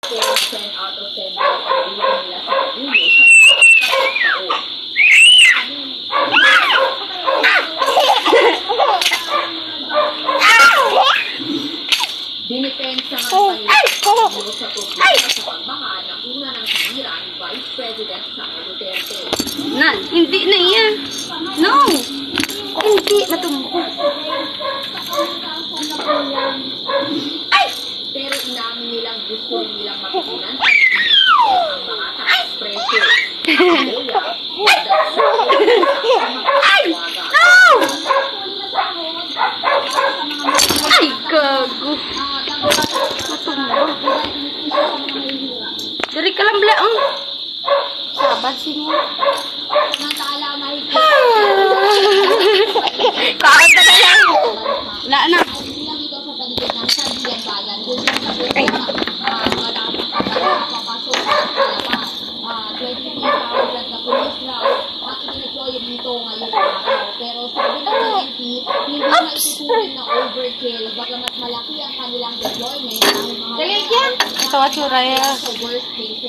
10 out of 10 daw ang rating nila sa ulo sa taon. Dinipensa nga kanila sa problema sa pagbaha na una ng sinira ni Vice President Sara Duterte. Hindi na yan. No! Hindi, matumbo. Pero inamin nilang gusto nilang matutunan sa ang mga taas presyo. Ay! No! Ay, gago. Matumbo. Dari ka lang blaang. Sabasin mo. Kakanta na lang. Wala na. Ay. Pero sabi ng PNP, hindi maituturing na overkill bagamat malaki ang kanilang deployment. Dali yan. Ito, atsura ya. Sa worst case